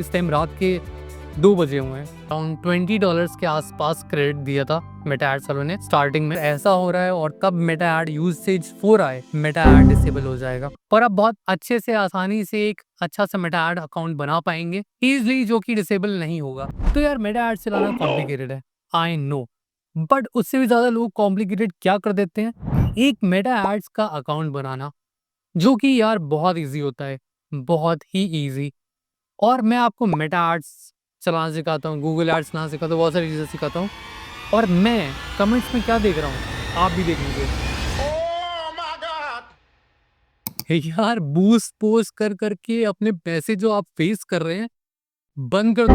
इस टाइम रात के 2 बजे हुए हैं। अराउंड $20 के आसपास क्रेडिट दिया था मेटा एड्स वालों ने स्टार्टिंग में। ऐसा हो रहा है और कब मेटा एड यूसेज 4 आए मेटा एड डिसेबल हो जाएगा और आप बहुत अच्छे से आसानी से एक अच्छा सा मेटा एड अकाउंट बना पाएंगे इजिली, जो कि डिसेबल नहीं होगा। तो यार मेटा एड चलाना कॉम्प्लिकेटेड है, आई नो, बट उससे भी ज्यादा लोग कॉम्प्लिकेटेड क्या कर देते हैं, एक मेटा एड्स का अकाउंट बनाना, जो कि यार बहुत ईजी होता है, बहुत ही ईजी। और मैं आपको मेटा एड्स चलाना सिखाता हूँ, गूगल एड्स चलाना सिखाता हूँ, बहुत सारी चीज़ें सिखाता हूँ। और मैं कमेंट्स में क्या देख रहा हूँ आप भी देख लीजिए। यार बूस्ट पोस्ट कर करके अपने पैसे जो आप फेस कर रहे हैं बंद कर दो।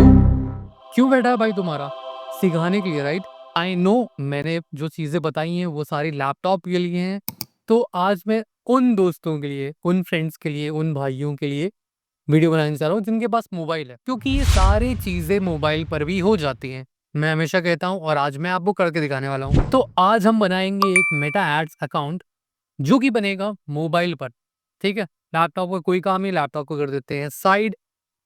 क्यों बैठा है भाई तुम्हारा? सिखाने के लिए, राइट? आई नो मैंने जो चीज़ें बताई हैं वो सारी लैपटॉप के लिए हैं। तो आज मैं उन दोस्तों के लिए, उन फ्रेंड्स के लिए, उन भाइयों के लिए वीडियो बनाने चाह रहा हूँ जिनके पास मोबाइल है, क्योंकि ये सारी चीजें मोबाइल पर भी हो जाती हैं। मैं हमेशा कहता हूँ और आज मैं आपको करके दिखाने वाला हूँ। तो आज हम बनाएंगे एक मेटा एड्स अकाउंट जो कि बनेगा मोबाइल पर। ठीक है, लैपटॉप का कोई काम नहीं, लैपटॉप को कर देते हैं साइड,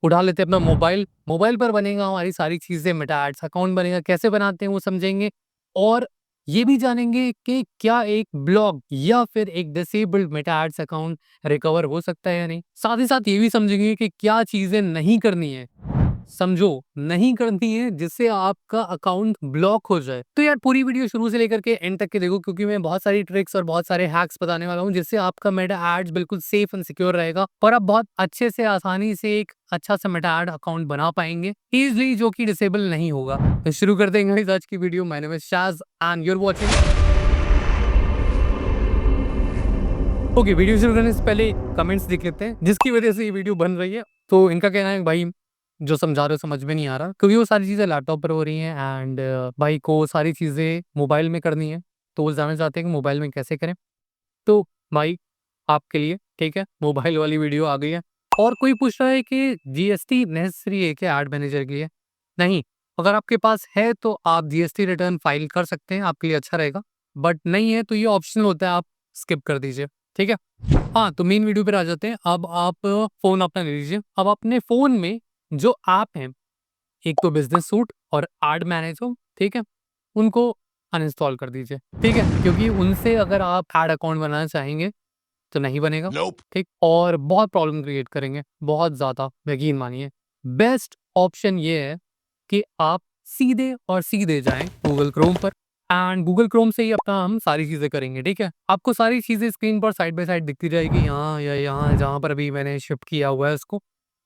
उठा लेते हैं अपना मोबाइल। मोबाइल पर बनेगा हमारी सारी चीजें, मेटा एड्स अकाउंट बनेगा। कैसे बनाते हैं वो समझेंगे और ये भी जानेंगे कि क्या एक ब्लॉग या फिर एक disabled Meta ads account recover हो सकता है या नहीं। साथ ही साथ ये भी समझेंगे कि क्या चीजें नहीं करनी है, समझो, नहीं करनी है जिससे आपका अकाउंट ब्लॉक हो जाए। तो यार पूरी वीडियो शुरू से लेकर के एंड तक के देखो, क्योंकि मैं बहुत सारी ट्रिक्स और बहुत सारे हैक्स बताने वाला हूँ जिससे आपका मेटा एड्स बिल्कुल सेफ एंड सिक्योर रहेगा और आप बहुत अच्छे से आसानी से एक अच्छा सा मेटा एड अकाउंट बना पाएंगे इजिली, जो कि डिसेबल नहीं होगा। तो शुरू कर देंगे आज की video. My name is Shaz and you are watching. Okay, video शुरू करने से पहले कमेंट्स देख लेते हैं जिसकी वजह से ये वीडियो बन रही है। तो इनका कहना है भाई जो समझा रहे हो समझ में नहीं आ रहा, क्योंकि वो सारी चीज़ें लैपटॉप पर हो रही हैं एंड भाई को सारी चीज़ें मोबाइल में करनी है, तो वो जानना चाहते हैं कि मोबाइल में कैसे करें। तो भाई आपके लिए ठीक है, मोबाइल वाली वीडियो आ गई है। और कोई पूछ रहा है कि जीएसटी नेसेसरी है क्या एड मैनेजर के लिए? नहीं, अगर आपके पास है तो आप जीएसटी रिटर्न फाइल कर सकते हैं, आपके लिए अच्छा रहेगा। बट नहीं है तो ये ऑप्शनल होता है, आप स्किप कर दीजिए। ठीक है, हाँ तो मेन वीडियो पर आ जाते हैं। अब आप फोन अपना ले लीजिए। अब अपने फोन में जो ऐप हैं, एक तो बिजनेस सूट और एड मैनेजर, ठीक है, उनको अनइंस्टॉल कर दीजिए। ठीक है, क्योंकि उनसे अगर आप एड अकाउंट बनाना चाहेंगे तो नहीं बनेगा। ठीक, और बहुत प्रॉब्लम क्रिएट करेंगे, बहुत ज़्यादा, यकीन मानिए। बेस्ट ऑप्शन ये है कि आप सीधे और सीधे जाएं गूगल क्रोम पर एंड गूगल क्रोम से ही अपना हम सारी चीज़ें करेंगे। ठीक है, आपको सारी चीज़ें स्क्रीन पर साइड बाय साइड दिखती जाएगी, यहाँ या यहाँ जहाँ पर अभी मैंने शिफ्ट किया हुआ है उसको,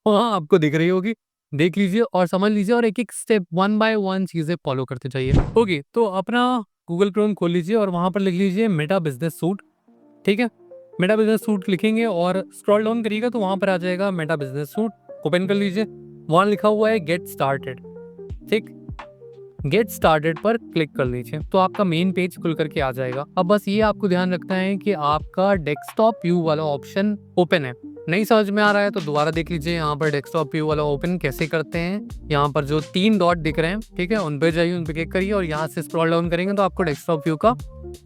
वहाँ आपको दिख रही होगी। देख लीजिए और समझ लीजिए और एक एक स्टेप वन बाय वन चीज़ें फॉलो करते जाइए। ओके, तो अपना गूगल क्रोम खोल लीजिए और वहाँ पर लिख लीजिए मेटा बिजनेस सूट। ठीक है, मेटा बिजनेस सूट लिखेंगे और स्क्रॉल डाउन करिएगा तो वहाँ पर आ जाएगा मेटा बिजनेस सूट। ओपन कर लीजिए, वहाँ लिखा हुआ है गेट स्टार्टेड। ठीक, गेट स्टार्टेड पर क्लिक कर लीजिए तो आपका मेन पेज खुल करके आ जाएगा। अब बस ये आपको ध्यान रखना है कि आपका डेस्कटॉप व्यू वाला ऑप्शन ओपन है। नहीं समझ में आ रहा है तो दोबारा देख लीजिए, यहाँ पर डेस्कटॉप व्यू वाला ओपन कैसे करते हैं। यहाँ पर जो 3 डॉट दिख रहे हैं, ठीक है, उन पे जाइए, उन पे क्लिक करिए और यहाँ से स्क्रॉल डाउन करेंगे तो आपको डेस्कटॉप व्यू का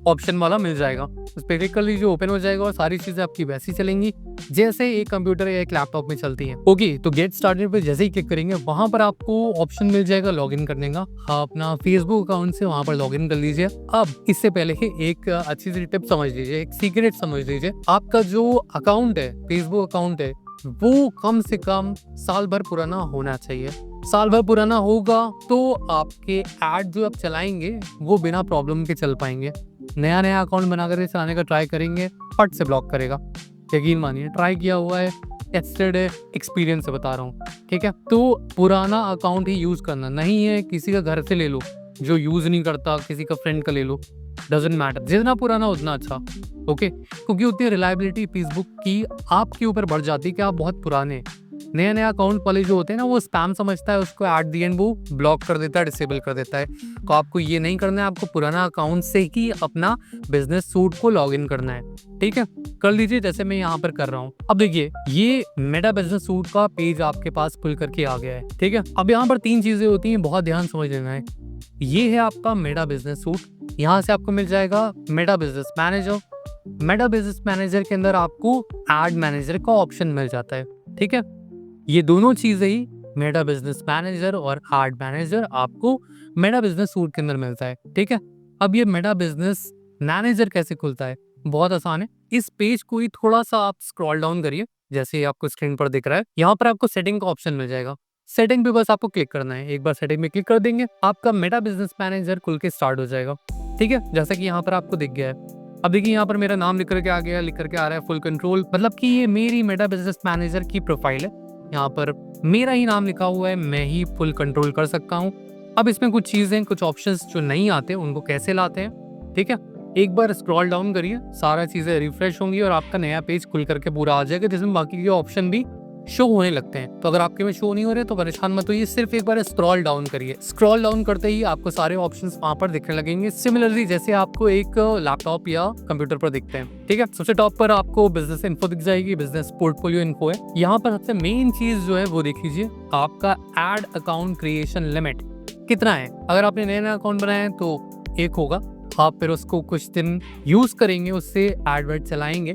ऑप्शन वाला मिल जाएगा। उस पर क्लिक कर लीजिए, ओपन हो जाएगा और सारी चीजें आपकी वैसी चलेंगी जैसे एक कंप्यूटर या एक लैपटॉप में चलती हैं। ओके, तो गेट स्टार्टेड पे जैसे ही क्लिक करेंगे वहां पर आपको ऑप्शन मिल जाएगा लॉगिन करने का। आप अपना फेसबुक अकाउंट से वहां पर लॉगिन कर लीजिए। अब इससे पहले एक अच्छी सी टिप समझ लीजिए, एक सीक्रेट समझ लीजिए। आपका जो अकाउंट है, फेसबुक अकाउंट है, वो कम से कम साल भर पुराना होना चाहिए। साल भर पुराना होगा तो आपके ऐड जो आप चलाएंगे वो बिना प्रॉब्लम के चल पाएंगे। नया नया अकाउंट बनाकर चलाने का ट्राई करेंगे, फट से ब्लॉक करेगा, यकीन मानिए, ट्राई किया हुआ है, एस्टेड एक्सपीरियंस से बता रहा हूँ। ठीक है, तो पुराना अकाउंट ही यूज करना, नहीं है किसी का घर से ले लो जो यूज नहीं करता, किसी का फ्रेंड का ले लो, डजेंट मैटर, जितना पुराना उतना अच्छा। ओके, क्योंकि उतनी रिलायबिलिटी फेसबुक की आपके ऊपर बढ़ जाती है कि आप बहुत पुराने। नया नया अकाउंट वाले जो होते हैं ना, वो स्पैम समझता है उसको, एट दी एंड वो ब्लॉक कर देता है, डिसेबल कर देता है। तो आपको ये नहीं करना है, आपको पुराना अकाउंट से ही अपना बिजनेस सूट को लॉग इन करना है। ठीक है, कर लीजिए जैसे मैं यहाँ पर कर रहा हूँ। अब देखिए ये मेटा बिजनेस सूट का पेज आपके पास खुल करके आ गया है। ठीक है, अब यहाँ पर 3 चीजें होती हैं, बहुत ध्यान समझ लेना है। ये है आपका मेटा बिजनेस सूट, यहाँ से आपको मिल जाएगा Meta business manager. Meta business manager के अंदर आपको एड मैनेजर का ऑप्शन मिल जाता है। ठीक है, ये दोनों चीजें ही मेटा बिजनेस मैनेजर और एड मैनेजर आपको मेटा बिजनेस सूट के अंदर मिलता है। ठीक है, अब ये मेटा बिजनेस मैनेजर कैसे खुलता है? बहुत आसान है। इस पेज को ही थोड़ा सा आप स्क्रॉल डाउन करिए, जैसे आपको स्क्रीन पर दिख रहा है। यहाँ पर आपको सेटिंग का ऑप्शन मिल जाएगा। सेटिंग पे बस आपको क्लिक करना है। एक बार सेटिंग में क्लिक कर देंगे, आपका मेटा बिजनेस मैनेजर खुल के स्टार्ट हो जाएगा। ठीक है, जैसा कि यहाँ पर आपको दिख गया है। अब देखिए यहाँ पर मेरा नाम लिख करके आ गया, लिख करके आ रहा है फुल कंट्रोल, मतलब कि ये मेरी मेटा बिजनेस मैनेजर की प्रोफाइल है। यहाँ पर मेरा ही नाम लिखा हुआ है, मैं ही फुल कंट्रोल कर सकता हूँ। अब इसमें कुछ चीजें, कुछ ऑप्शंस जो नहीं आते उनको कैसे लाते हैं, ठीक है, एक बार स्क्रॉल डाउन करिए, सारा चीजें रिफ्रेश होंगी और आपका नया पेज खुल करके पूरा आ जाएगा, जिसमें बाकी के ऑप्शन भी शो होने लगते हैं। तो अगर आपके में शो नहीं हो रहे तो परेशान मत होइए, सिर्फ एक बार स्क्रॉल डाउन करिए। स्क्रॉल डाउन करते ही आपको सारे ऑप्शंस वहां पर दिखने लगेंगे, सिमिलरली जैसे आपको एक लैपटॉप या कंप्यूटर पर दिखते हैं। ठीक है, सबसे टॉप पर आपको बिजनेस इन्फो दिख जाएगी, बिजनेस पोर्टफोलियो इन्फो है। यहाँ पर सबसे मेन चीज जो है वो देख लीजिए, आपका एड अकाउंट क्रिएशन लिमिट कितना है। अगर आपने नया अकाउंट बनाया है तो एक होगा, आप फिर उसको कुछ दिन यूज करेंगे, उससे एडवर्ट चलाएंगे,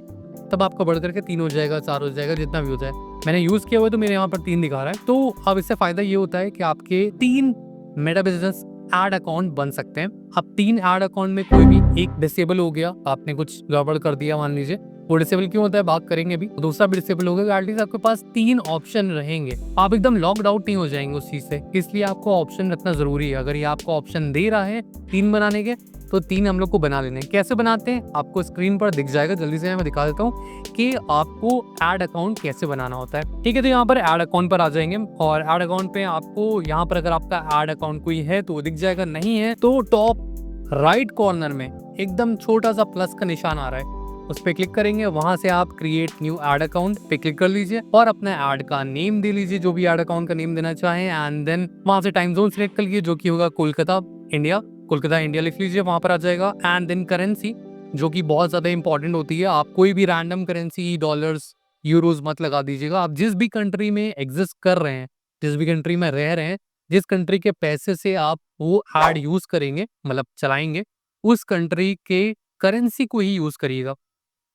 तब आपका बढ़ करके 3 हो जाएगा, 4 हो जाएगा, जितना भी हो जाए। मैंने यूज किया हुआ है तो मेरे यहाँ पर 3 दिखा रहा है। तो अब इससे फायदा ये होता है कि आपके 3 मेटा बिजनेस एड अकाउंट बन सकते हैं। अब 3 एड अकाउंट में कोई भी एक डिसेबल हो गया, आपने कुछ गड़बड़ कर दिया मान लीजिए, वो डिसेबल क्यों होता है बात करेंगे भी, दूसरा भी डिसेबल हो गया, एटलीस्ट आपके पास 3 ऑप्शन रहेंगे, आप एकदम लॉकड आउट नहीं हो जाएंगे उस चीज से। इसलिए आपको ऑप्शन रखना जरूरी है। अगर ये आपको ऑप्शन दे रहा है 3 बनाने के, तो 3 हम लोग को बना लेने। कैसे बनाते हैं आपको स्क्रीन पर दिख जाएगा, जल्दी से मैं दिखा देता हूँ कि आपको एड अकाउंट कैसे बनाना होता है। ठीक है, तो यहाँ पर एड अकाउंट पर आ जाएंगे और एड अकाउंट पे आपको यहाँ पर अगर आपका एड अकाउंट कोई है तो दिख जाएगा, नहीं है तो टॉप राइट कॉर्नर में एकदम छोटा सा प्लस का निशान आ रहा है, उस पर क्लिक करेंगे। वहां से आप क्रिएट न्यू एड अकाउंट पे क्लिक कर लीजिए और अपने एड का नेम दे लीजिए, जो भी एड अकाउंट का नेम देना चाहें, एंड देन वहां से टाइम जोन सिलेक्ट कर लीजिए, जो कि होगा कोलकाता इंडिया। कोलकाता इंडिया लिख लीजिए, वहां पर आ जाएगा। एंड देन करेंसी, जो कि बहुत ज्यादा इंपॉर्टेंट होती है, आप कोई भी रैंडम करेंसी, डॉलर्स, यूरोज मत लगा दीजिएगा। आप जिस भी कंट्री में एग्जिस्ट कर रहे हैं, जिस भी कंट्री में रह रहे हैं, जिस कंट्री के पैसे से आप वो एड यूज करेंगे, मतलब चलाएंगे, उस कंट्री के करेंसी को ही यूज करिएगा।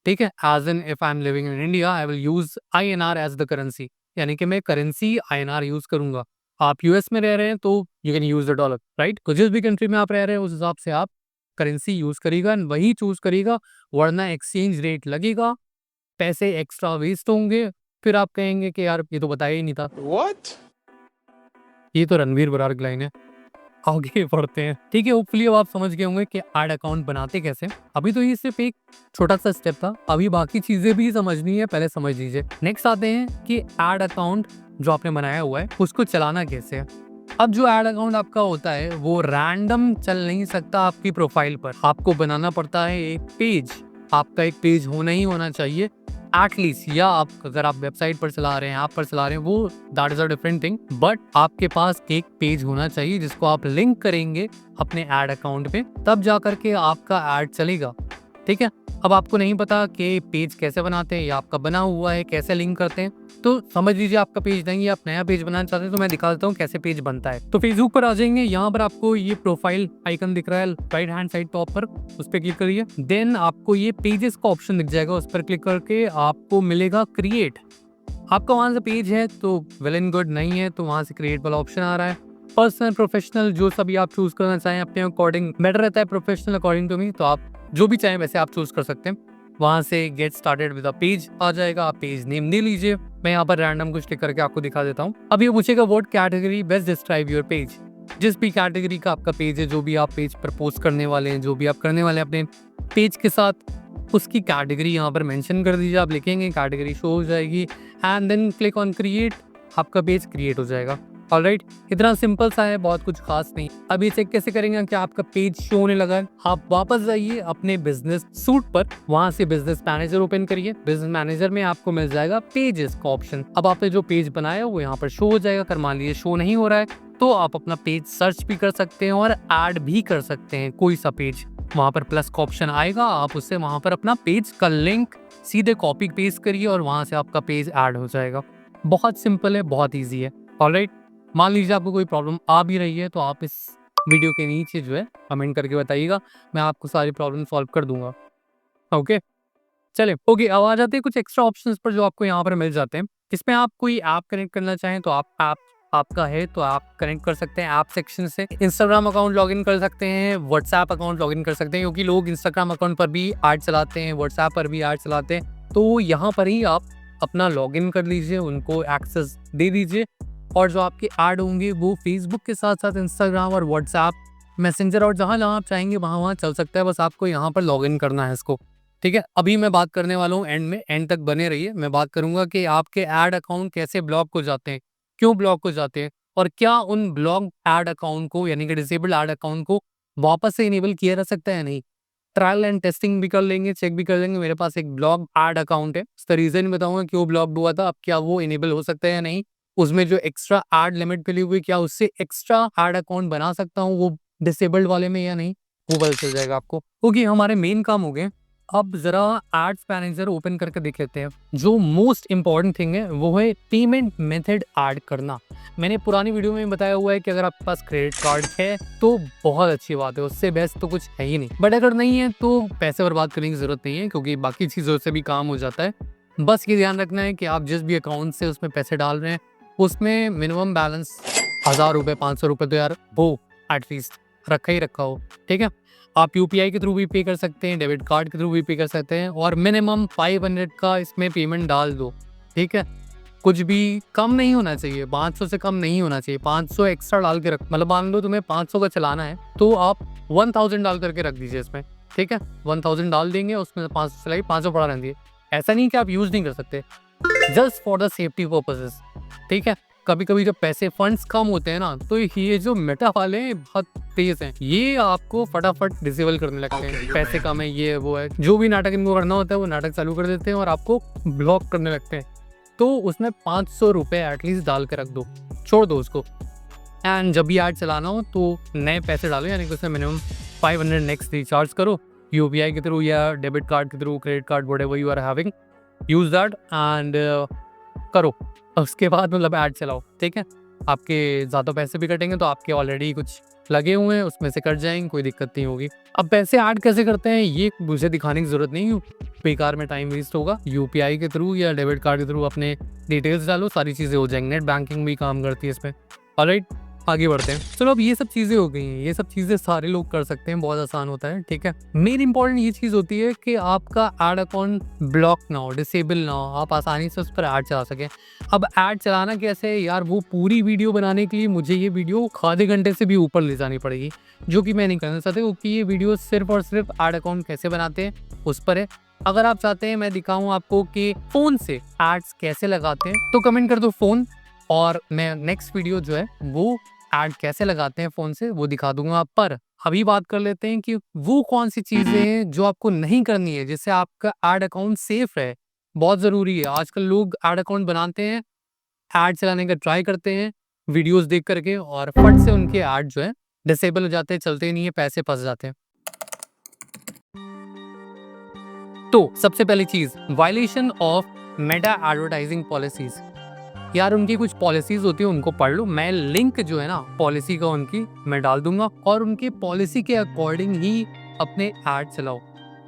ठीक है, as in if I am living in India I will use INR as the currency, यानी कि मैं करेंसी INR यूज करूंगा। आप यूएस में रह रहे हैं तो you can use the dollar, right. तो जिस भी कंट्री में आप रह रहे हैं उस हिसाब से आप करेंसी यूज करिएगा, वही चूज करिएगा, वरना एक्सचेंज रेट लगेगा, पैसे एक्स्ट्रा वेस्ट होंगे, फिर आप कहेंगे कि यार ये तो बताया ही नहीं था। What? ये तो रणवीर बरार की लाइन है। आगे बढ़ते हैं। ठीक है, होपफुली अब आप समझ गए होंगे कि एड अकाउंट बनाते कैसे। अभी तो ये सिर्फ एक छोटा सा स्टेप था, अभी बाकी चीजें भी समझनी है, पहले समझ लीजिए। नेक्स्ट आते हैं कि एड अकाउंट जो आपने बनाया हुआ है उसको चलाना कैसे है। अब जो एड अकाउंट आपका होता है वो रैंडम चल नहीं सकता आपकी प्रोफाइल पर, आपको बनाना पड़ता है एक पेज। आपका एक पेज होना ही होना चाहिए एटलीस्ट, या आप अगर आप वेबसाइट पर चला रहे हैं, ऐप पर चला रहे हैं, वो that is a different thing, but आपके पास एक पेज होना चाहिए जिसको आप लिंक करेंगे अपने एड अकाउंट पे, तब जा करके आपका एड चलेगा। ठीक है, अब आपको नहीं पता कि पेज कैसे बनाते हैं या आपका बना हुआ है कैसे लिंक करते हैं, तो समझ लीजिए आपका पेज नहीं है, आप नया पेज बनाना चाहते हैं, तो मैं दिखा देता हूँ कैसे पेज बनता है। तो फेसबुक पर आ जाएंगे, यहाँ पर आपको ये प्रोफाइल आइकन दिख रहा है राइट हैंड साइड टॉप पर, उस पर क्लिक करिए। देन आपको ये पेजेस का ऑप्शन दिख जाएगा, उस पर क्लिक करके आपको मिलेगा क्रिएट। आपका वहां से पेज है तो वेल एंड गुड, नहीं है तो वहां से क्रिएट वाला ऑप्शन आ रहा है। पर्सनल, प्रोफेशनल, जो सभी आप चूज करना चाहें अपने अकॉर्डिंग, बेटर रहता है प्रोफेशनल अकॉर्डिंग टू मी, तो आप जो भी चाहें वैसे आप चूज कर सकते हैं। वहां से get started with a page आ जाएगा, आप पेज नेम दे लीजिए। मैं यहाँ पर रैंडम कुछ लिख करके आपको दिखा देता हूँ। अब ये पूछेगा what category best describe your page. जिस भी कैटेगरी का आपका पेज है, जो भी आप पेज पर पोस्ट करने वाले हैं, जो भी आप करने वाले हैं अपने पेज के साथ, उसकी कैटेगरी यहाँ पर मेंशन कर दीजिए। आप लिखेंगे, कैटेगरी शो हो जाएगी, and then click on create, आपका पेज क्रिएट हो जाएगा। ऑलराइट, इतना सिंपल सा है, बहुत कुछ खास नहीं। अब ये चेक कैसे करेंगे कि आपका पेज शो होने लगा है। आप वापस जाइए अपने बिजनेस सूट पर, वहां से बिजनेस मैनेजर ओपन करिए। बिजनेस मैनेजर में आपको मिल जाएगा पेजेस का ऑप्शन। अब आपने जो पेज बनाया वो यहाँ पर शो हो जाएगा। अगर मान लीजिए शो नहीं हो रहा है तो आप अपना पेज सर्च भी कर सकते हैं और ऐड भी कर सकते हैं कोई सा पेज। वहां पर प्लस का ऑप्शन आएगा, आप उससे वहां पर अपना पेज का लिंक सीधे कॉपी पेस्ट करिए और वहां से आपका पेज ऐड हो जाएगा। बहुत सिंपल है, बहुत ईजी है। ऑलराइट, मान लीजिए आपको कोई प्रॉब्लम आ भी रही है तो आप इस वीडियो के नीचे जो है कमेंट करके बताइएगा, मैं आपको सारी प्रॉब्लम सॉल्व कर दूंगा। ओके, चले ओके, अब आ जाते हैं कुछ एक्स्ट्रा ऑप्शंस पर जो आपको यहाँ पर मिल जाते हैं। इसमें आप कोई ऐप कनेक्ट करना चाहें तो आप ऐप आपका है तो आप कनेक्ट कर सकते हैं ऐप सेक्शन से। इंस्टाग्राम अकाउंट लॉगिन कर सकते हैं, व्हाट्सएप अकाउंट लॉगिन कर सकते हैं, क्योंकि लोग इंस्टाग्राम अकाउंट पर भी ऐड चलाते हैं, व्हाट्सएप पर भी ऐड चलाते हैं। तो यहाँ पर ही आप अपना लॉगिन कर लीजिए, उनको एक्सेस दे दीजिए, और जो आपके ऐड होंगे वो फेसबुक के साथ साथ इंस्टाग्राम और व्हाट्सएप, मैसेंजर और जहाँ आप चाहेंगे वहाँ चल सकता है। बस आपको यहाँ पर लॉगिन करना है इसको, ठीक है। अभी मैं बात करने वाला हूँ एंड में, एंड तक बने रहिए। मैं बात करूंगा कि आपके ऐड अकाउंट कैसे ब्लॉक हो जाते हैं, क्यों ब्लॉक हो जाते हैं, और क्या उन ब्लॉक ऐड अकाउंट को यानी कि डिसेबल्ड ऐड अकाउंट को वापस से इनेबल किया जा सकता है या नहीं। ट्रायल एंड टेस्टिंग भी कर लेंगे, चेक भी कर लेंगे। मेरे पास एक ब्लॉक ऐड अकाउंट है, उसका रीजन बताऊंगा क्यों ब्लॉक हुआ था, अब क्या वो इनेबल हो सकता है या नहीं, उसमें जो एक्स्ट्रा ऐड लिमिट मिली हुई क्या उससे एक्स्ट्रा ऐड अकाउंट बना सकता हूँ वो डिसेबल्ड वाले में या नहीं, वो पता चल जाएगा आपको। क्योंकि हमारे मेन काम हो गए। अब जरा एड्स मैनेजर ओपन करके देख लेते हैं। जो मोस्ट इंपॉर्टेंट थिंग है वो है पेमेंट मेथड ऐड करना। मैंने पुरानी वीडियो में बताया हुआ है कि अगर आपके पास क्रेडिट कार्ड है तो बहुत अच्छी बात है, उससे बेस्ट तो कुछ है ही नहीं। बट अगर नहीं है तो पैसे बर्बाद करने की जरूरत नहीं है, क्योंकि बाकी चीज़ों से भी काम हो जाता है। बस ये ध्यान रखना है कि आप जिस भी अकाउंट से उसमें पैसे डाल रहे हैं उसमें मिनिमम बैलेंस 1000 रुपये 500 रुपये तो यार वो एटलीस्ट रखा ही रखा हो, ठीक है। आप यूपीआई के थ्रू भी पे कर सकते हैं, डेबिट कार्ड के थ्रू भी पे कर सकते हैं, और मिनिमम 500 का इसमें पेमेंट डाल दो, ठीक है। कुछ भी कम नहीं होना चाहिए, 500 से कम नहीं होना चाहिए। 500 एक्स्ट्रा डाल के रख, मतलब मान लो तुम्हें 500 का चलाना है तो आप 1000 डाल करके रख दीजिए इसमें, ठीक है। 1000 डाल देंगे, उसमें 500 चलाई, 500 पड़ा रहती है। ऐसा नहीं कि आप यूज नहीं कर सकते, just for the safety purposes, ठीक है। कभी कभी जब पैसे फंड्स कम होते हैं ना, तो ये जो मेटा वाले हैं बहुत तेज हैं, ये आपको फटाफट डिसेबल करने लगते हैं। पैसे कम है, ये वो है, जो भी नाटक इनको करना होता है वो नाटक चालू कर देते हैं और आपको ब्लॉक करने लगते हैं। तो उसमें 500 रुपये एटलीस्ट डाल के रख दो, छोड़ दो उसको। एंड जब भी ऐड चलाना हो तो नए पैसे डालो, यानी कि उसमें मिनिमम 500 नेक्स्ट रिचार्ज करो यूपीआई के थ्रू या डेबिट कार्ड के through, credit card whatever you are having, use that and करो। उसके बाद मतलब ऐड चलाओ, ठीक है। आपके ज़्यादा पैसे भी कटेंगे तो आपके ऑलरेडी कुछ लगे हुए हैं उसमें से कट जाएंगे, कोई दिक्कत नहीं होगी। अब पैसे ऐड कैसे करते हैं ये मुझे दिखाने की ज़रूरत नहीं, बेकार में टाइम वेस्ट होगा। यूपीआई के थ्रू या डेबिट कार्ड के थ्रू अपने डिटेल्स डालो, सारी चीज़ें हो जाएंगी। नेट बैंकिंग भी काम करती है इसमें। ऑलराइट, आगे बढ़ते हैं। चलो, अब ये सब चीज़ें हो गई हैं, ये सब चीज़ें सारे लोग कर सकते हैं, बहुत आसान होता है, ठीक है। मेन इंपॉर्टेंट ये चीज़ होती है कि आपका ऐड अकाउंट ब्लॉक ना हो, डिसेबल ना हो, आप आसानी से उस पर ऐड चला सकें। अब ऐड चलाना कैसे है यार, वो पूरी वीडियो बनाने के लिए मुझे ये वीडियो आधे घंटे से भी ऊपर ले जानी पड़ेगी, जो कि मैं नहीं करना चाहता, क्योंकि ये वीडियो सिर्फ और सिर्फ ऐड अकाउंट कैसे बनाते हैं उस पर है। अगर आप चाहते हैं मैं दिखाऊं आपको कि फ़ोन से एड्स कैसे लगाते हैं तो कमेंट कर दो फ़ोन, और मैं नेक्स्ट वीडियो जो है वो ऐड कैसे लगाते हैं फ़ोन से वो दिखा दूंगा। पर अभी बात कर लेते हैं कि वो कौन सी चीज़ें हैं जो आपको नहीं करनी है, जिससे आपका ऐड अकाउंट सेफ रहे। बहुत ज़रूरी है। आजकल लोग ऐड अकाउंट बनाते हैं, ऐड चलाने का ट्राई करते हैं वीडियोस देख करके, और फट से उनके ऐड जो है डिसेबल हो जाते हैं, चलते ही नहीं है, पैसे फंस जाते हैं। तो सबसे पहली चीज़, violation of Meta advertising policies. यार उनकी कुछ पॉलिसीज होती है, उनको पढ़ लो। मैं लिंक जो है ना पॉलिसी का उनकी मैं डाल दूंगा, और उनके पॉलिसी के अकॉर्डिंग ही अपने ऐड चलाओ।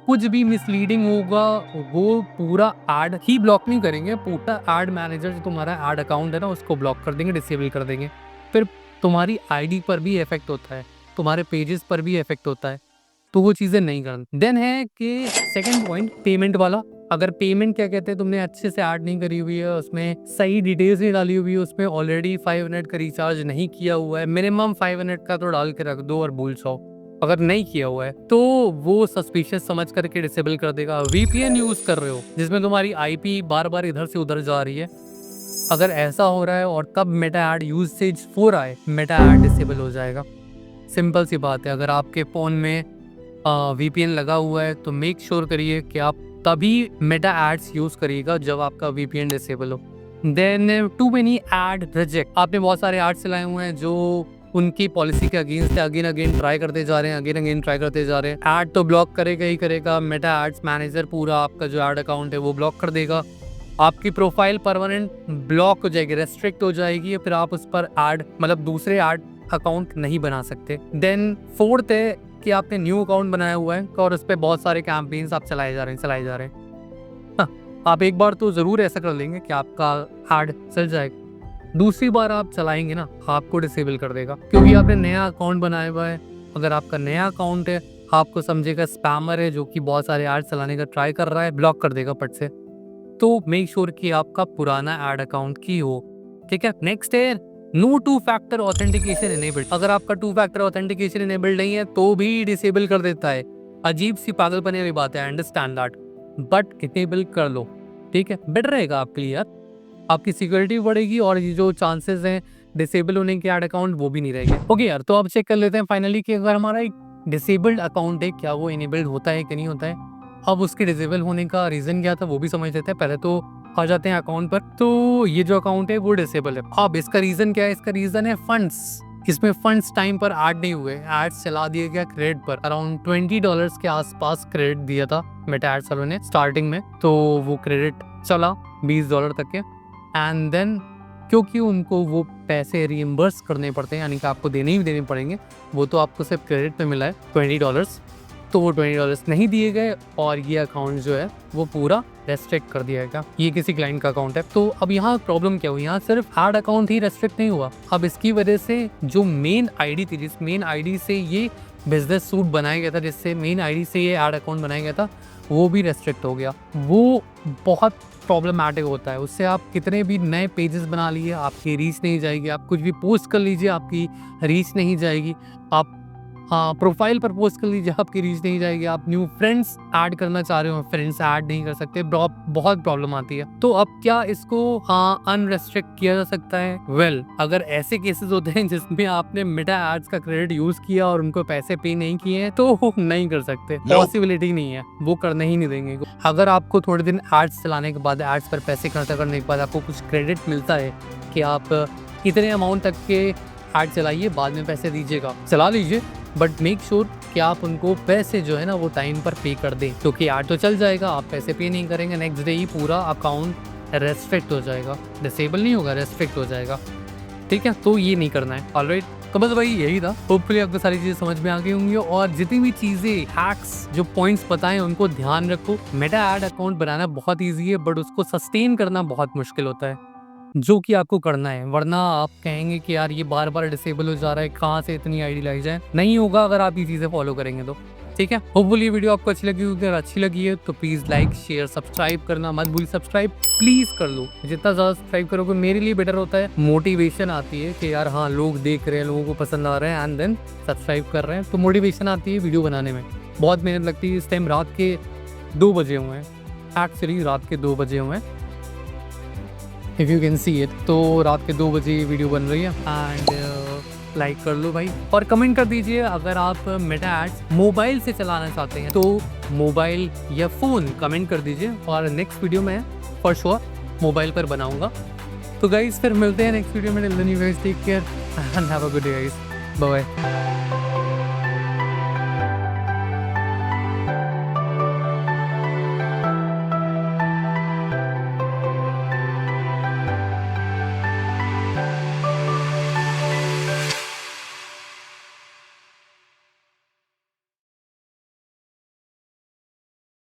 कुछ भी मिसलीडिंग होगा वो पूरा ऐड ही ब्लॉक नहीं करेंगे, पूरा ऐड मैनेजर जो तुम्हारा ऐड अकाउंट है ना उसको ब्लॉक कर देंगे, डिसेबल कर देंगे। फिर तुम्हारी आईडी पर भी इफेक्ट होता है, तुम्हारे पेजेस पर भी इफेक्ट होता है, तो वो चीज़ें नहीं करना। देन है कि सेकंड पॉइंट, पेमेंट वाला। अगर पेमेंट क्या कहते हैं तुमने अच्छे से ऐड नहीं करी हुई है, उसमें सही डिटेल्स नहीं डाली हुई है, उसमें ऑलरेडी 500 का रिचार्ज नहीं किया हुआ है, मिनिमम 500 का तो डाल के रख दो और भूल जाओ। अगर नहीं किया हुआ है तो वो सस्पिशियस समझ करके डिसेबल कर देगा। वीपीएन यूज कर रहे हो जिसमें तुम्हारी आईपी बार बार इधर से उधर जा रही है, अगर ऐसा हो रहा है और तब मेटा ऐड यूसेज हो रहा है, मेटा ऐड डिसेबल हो जाएगा। सिंपल सी बात है। अगर आपके फ़ोन में वीपीएन लगा हुआ है तो मेक श्योर करिए कि आप तभी मेटा एड्स यूज़ करिएगा जब आपका वीपीएन डिसेबल हो। Then too many ad reject. आपने बहुत सारे एड्स चलाए हुए हैं जो उनकी पॉलिसी के अगेंस्ट है, अगेन अगेन ट्राई करते जा रहे हैं, अगेन अगेन ट्राई करते जा रहे हैं। ऐड तो ब्लॉक करेगा ही करेगा, मेटा एड्स मैनेजर पूरा आपका जो ऐड अकाउंट है वो ब्लॉक कर देगा। आपकी प्रोफाइल परमानेंट ब्लॉक हो जाएगी, रेस्ट्रिक्ट हो जाएगी, फिर आप उस पर ऐड मतलब दूसरे ऐड अकाउंट नहीं बना सकते। देन फोर्थ है कि आपने न्यू अकाउंट बनाया हुआ है और उस पर बहुत सारे कैंपेन्स आप चलाए जा रहे हैं। हाँ, आप एक बार तो ज़रूर ऐसा कर लेंगे कि आपका ऐड चल जाएगा, दूसरी बार आप चलाएंगे ना आपको डिसेबल कर देगा, क्योंकि आपने नया अकाउंट बनाया हुआ है। अगर आपका नया अकाउंट है, आपको समझेगा स्पैमर है जो कि बहुत सारे ऐड चलाने का ट्राई कर रहा है, ब्लॉक कर देगा पट से। तो मेक श्योर कि आपका पुराना ऐड अकाउंट की हो, ठीक है। नेक्स्ट है no two factor authentication enabled. अगर आपका टू फैक्टर ऑथेंटिकेशन इनेबल्ड नहीं है तो भी डिसेबल कर देता है। अजीब सी पागलपन वाली बात है, अंडरस्टैंड दैट, बट इनेबल कर लो, ठीक है, बेटर रहेगा आपके लिए यार। आपकी सिक्योरिटी बढ़ेगी और ये जो चांसेस हैं डिसेबल होने के ऐड अकाउंट वो भी नहीं रहेंगे। ओके यार, तो अब चेक कर लेते हैं फाइनली कि अगर हमारा एक डिसेबल्ड अकाउंट है क्या वो इनेबल्ड होता है कि नहीं होता है। अब उसके डिसेबल होने का रीजन क्या था वो भी समझ लेते हैं। पहले तो आ जाते हैं अकाउंट पर। तो ये जो अकाउंट है वो डिसेबल है। अब इसका रीजन क्या है? इसका रीजन है फंड्स। इसमें फंड्स टाइम पर ऐड नहीं हुए, एड्स चला दिया गया क्रेडिट पर। अराउंड $20 के आसपास क्रेडिट दिया था मेटा एड्स वालों ने स्टार्टिंग में, तो वो क्रेडिट चला $20 तक के। एंड देन क्योंकि उनको वो पैसे रिइम्बर्स करने पड़ते हैं, यानी कि आपको देने पड़ेंगे, वो तो आपको सिर्फ क्रेडिट में मिला है $20, तो वो $20 नहीं दिए गए और ये अकाउंट जो है वो पूरा रेस्ट्रिक्ट कर दिया गया। ये किसी क्लाइंट का अकाउंट है। तो अब यहाँ प्रॉब्लम क्या हुई? यहाँ सिर्फ ऐड अकाउंट ही रेस्ट्रिक्ट नहीं हुआ, अब इसकी वजह से जो मेन आईडी थी, जिस मेन आईडी से ये बिजनेस सूट बनाया गया था, जिससे मेन आईडी से ये ऐड अकाउंट बनाया गया था, वो भी रेस्ट्रिक्ट हो गया। वो बहुत प्रॉब्लमैटिक होता है। उससे आप कितने भी नए पेजेस बना लिए, आपकी रीच नहीं जाएगी। आप कुछ भी पोस्ट कर लीजिए, आपकी रीच नहीं जाएगी। आप प्रोफाइल पर पोस्ट कर लीजिए, आपकी रीच नहीं जाएगी। आप न्यू फ्रेंड्स ऐड करना चाह रहे हो, फ्रेंड्स ऐड नहीं कर सकते, बहुत प्रॉब्लम आती है। तो अब क्या इसको अनरेस्ट्रिक्ट किया जा सकता है? वेल, अगर ऐसे केसेस होते हैं जिसमें आपने मेटा एड्स का क्रेडिट यूज किया और उनको पैसे पे नहीं किए हैं, तो नहीं कर सकते, पॉसिबिलिटी नहीं है, वो करने ही नहीं देंगे। अगर आपको थोड़े दिन एड्स चलाने के बाद, एड्स पर पैसे खर्च करने के बाद आपको कुछ क्रेडिट मिलता है कि आप इतने अमाउंट तक के ऐड चलाइए, बाद में पैसे दीजिएगा, चला लीजिए, बट मेक श्योर कि आप उनको पैसे जो है ना वो टाइम पर पे कर दें, क्योंकि ऐड तो चल जाएगा, आप पैसे पे नहीं करेंगे, नेक्स्ट डे ही पूरा अकाउंट रेस्ट्रिक्ट हो जाएगा, डिसेबल नहीं होगा, रेस्ट्रिक्ट हो जाएगा, ठीक है। तो ये नहीं करना है। ऑलराइट, तो बस भाई यही था। होपफुली आपको सारी चीजें समझ में आ गई होंगी, और जितनी भी चीजें हैक्स जो पॉइंट्स बताएं उनको ध्यान रखो। मेटा ऐड अकाउंट बनाना बहुत ईजी है, बट उसको सस्टेन करना बहुत मुश्किल होता है, जो कि आपको करना है, वरना आप कहेंगे कि यार ये बार बार डिसेबल हो जा रहा है, कहाँ से इतनी आईडी लाई जाए। नहीं होगा अगर आप ये चीज़ें फॉलो करेंगे तो, ठीक है। होपफुली ये वीडियो आपको अच्छी लगी होगी। अगर अच्छी लगी है तो प्लीज़ लाइक शेयर सब्सक्राइब करना मत भूलिए। सब्सक्राइब प्लीज़ कर लो, जितना ज़्यादा सब्सक्राइब करोगे मेरे लिए बेटर होता है, मोटिवेशन आती है कि यार हाँ लोग देख रहे हैं, लोगों को पसंद आ रहे हैं, एंड देन सब्सक्राइब कर रहे हैं, तो मोटिवेशन आती है वीडियो बनाने में। बहुत मेहनत लगती है। इस टाइम रात के 2 बजे हुए हैं, एक्चुअली रात के 2 बजे हुए हैं, if you can see it. तो रात के 2 बजे वीडियो बन रही है, एंड लाइक कर लो भाई, और कमेंट कर दीजिए अगर आप मेटा एड्स मोबाइल से चलाना चाहते हैं तो मोबाइल या फ़ोन कमेंट कर दीजिए, और नेक्स्ट वीडियो में फॉर श्योर मोबाइल पर बनाऊंगा। तो गाइस फिर मिलते हैं नेक्स्ट वीडियो में। Till then you guys take care and have a good day guys, bye bye.